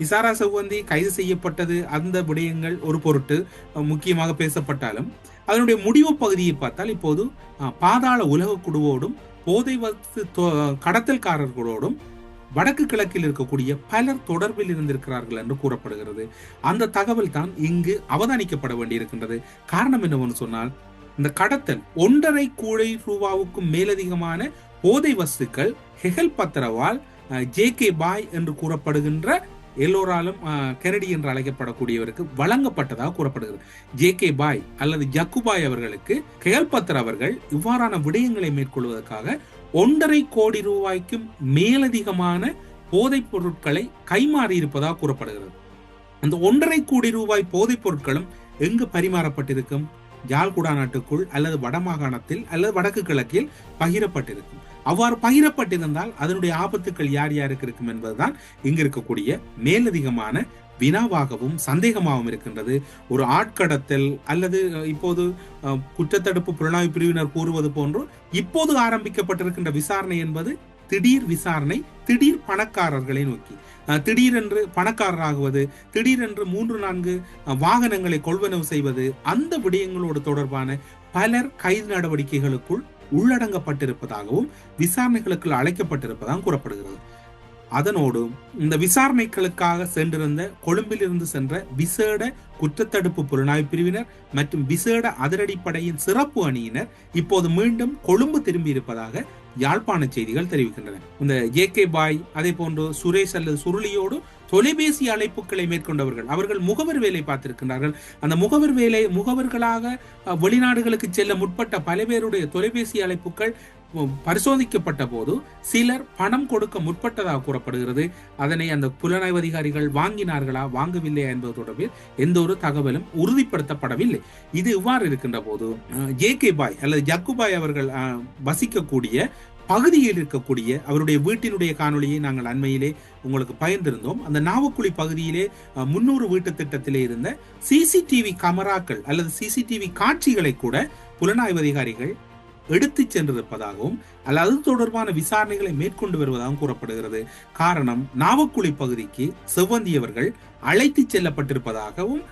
இசாரா செவ்வந்தி கைது செய்யப்பட்டது அந்த விடயங்கள் ஒரு பொருட்டு முக்கியமாக பேசப்பட்டாலும் அதனுடைய முடிவு பகுதியை பார்த்தால் இப்போது பாதாள உலக குழுவோடும் போதை வஸ்து கடத்தல்காரர்களோடும் வடக்கு கிழக்கில் இருக்கக்கூடிய பலர் தொடர்பில் இருந்திருக்கிறார்கள் என்று கூறப்படுகிறது. அந்த தகவல் தான் இங்கு அவதானிக்கப்பட வேண்டியிருக்கின்றது. காரணம் என்னவென்று சொன்னால், இந்த கடத்தல் 1.5 கோடி ரூபாவுக்கும் மேலதிகமான போதை வஸ்துக்கள் ஹெகல் பத்ரவால் ஜே.கே. பாய் என்று கூறப்படுகின்ற எல்லோராலும் கெனடி என்று அழைக்கப்படக்கூடியவருக்கு வழங்கப்பட்டதாக கூறப்படுகிறது. ஜே.கே. பாய் அல்லது ஜக்குபாய் அவர்களுக்கு ஹெகல் பத்ர அவர்கள் இவ்வாறான விடயங்களை மேற்கொள்வதற்காக 1.5 கோடி ரூபாய்க்கும் மேலதிகமான போதைப் பொருட்களை கைமாறி இருப்பதாக கூறப்படுகிறது. அந்த 1.5 கோடி ரூபாய் போதைப் பொருட்களும் எங்கு பரிமாறப்பட்டிருக்கும்? ஜாழ்குடா நாட்டுக்குள் அல்லது வடமாகாணத்தில் அல்லது வடக்கு கிழக்கில் பகிரப்பட்டிருக்கும். அவ்வாறு பகிரப்பட்டிருந்தால் அதனுடைய ஆபத்துக்கள் யார் யாருக்கு இருக்கும் என்பதுதான் இங்கு இருக்கக்கூடிய மேலதிகமான வினாவாகவும் சந்தேகமாகவும் இருக்கின்றது. ஒரு ஆட்கடத்தல் அல்லது இப்போது குற்றத்தடுப்பு புலனாய்வு பிரிவினர் கூறுவது போன்று இப்போது ஆரம்பிக்கப்பட்டிருக்கின்ற விசாரணை என்பது திடீர் விசாரணை, திடீர் பணக்காரர்களை நோக்கி, திடீரென்று பணக்காரராகுவது, திடீரென்று 3-4 வாகனங்களை கொள்வனவு செய்வது, அந்த விடயங்களோடு தொடர்பான பலர் கைது நடவடிக்கைகளுக்குள் உள்ளடங்கப்பட்டிருப்பதாகவும் விசாரணைகளுக்கு அழைக்கப்பட்டிருப்பதாகவும் கூறப்படுகிறது. அதனோடு இந்த விசாரணைகளுக்காக சென்றிருந்த கொழும்பிலிருந்து சென்ற விசேட குற்றத்தடுப்பு புலனாய்வு பிரிவினர் மற்றும் விசேட அதிரடிப்படையின் சிறப்பு அணியினர் இப்போது மீண்டும் கொழும்பு திரும்பி இருப்பதாக யாழ்ப்பாண செய்திகள் தெரிவிக்கின்றன. இந்த ஜே.கே. பாய் அதே போன்று சுரேஷ் அல்லது சுருளியோடு தொலைபேசி அழைப்புகளை மேற்கொண்டவர்கள், அவர்கள் முகவர் வேலை பார்த்திருக்கிறார்கள். அந்த முகவர்களாக வெளிநாடுகளுக்கு செல்ல முற்பட்ட பல பேருடைய தொலைபேசி அழைப்புகள் பரிசோதிக்கப்பட்ட போது சிலர் பணம் கொடுக்க முற்பட்டதாக கூறப்படுகிறது. அதனை அந்த புலனாய்வு அதிகாரிகள் வாங்கினார்களா வாங்கவில்லையா என்பது தொடர்பில் எந்த ஒரு தகவலும் உறுதிப்படுத்தப்படவில்லை. இது இவ்வாறு இருக்கின்ற போது ஜே.கே. பாய் அல்லது ஜக்குபாய் அவர்கள் வசிக்கக்கூடிய பகுதியில் இருக்கக்கூடிய அவருடைய வீட்டினுடைய காணொலியை நாங்கள் அண்மையிலே உங்களுக்கு பகிர்ந்திருந்தோம். அந்த நாவக்குழி பகுதியிலே 300 வீட்டு திட்டத்திலே இருந்த சிசிடிவி கேமராக்கள் அல்லது சிசிடிவி காட்சிகளை கூட புலனாய்வு அதிகாரிகள் எடுத்து சென்றிருப்பதாகவும் அல்லது அது தொடர்பான விசாரணைகளை மேற்கொண்டு வருவதாகவும் கூறப்படுகிறது. காரணம், நாவக்குழி பகுதிக்கு செவ்வந்தியவர்கள் அழைத்து செல்லப்பட்டிருப்பதாகவும்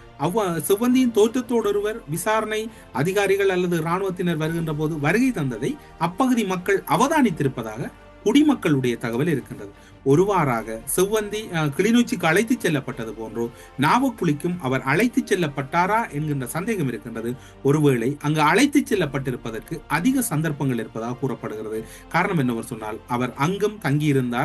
செவ்வந்தியின் தோற்றத்தோடொருவர் விசாரணை அதிகாரிகள் அல்லது இராணுவத்தினர் வருகின்ற போது வருகை தந்ததை அப்பகுதி மக்கள் அவதானித்திருப்பதாக குடிமக்களுடைய தகவல் இருக்கின்றது. ஒருவாறாக செவ்வந்தி கிளிநொச்சிக்கு அழைத்து செல்லப்பட்டது போன்றோ நாவக்குழிக்கும் அவர் அழைத்து செல்லப்பட்டாரா என்கின்ற சந்தேகம் இருக்கின்றது. ஒருவேளை அங்கு அழைத்து செல்லப்பட்டிருப்பதற்கு அதிக சந்தர்ப்பங்கள் இருப்பதாக கூறப்படுகிறது. காரணம் என்னவென்று சொன்னால், அவர் அங்கும் தங்கியிருந்தார்,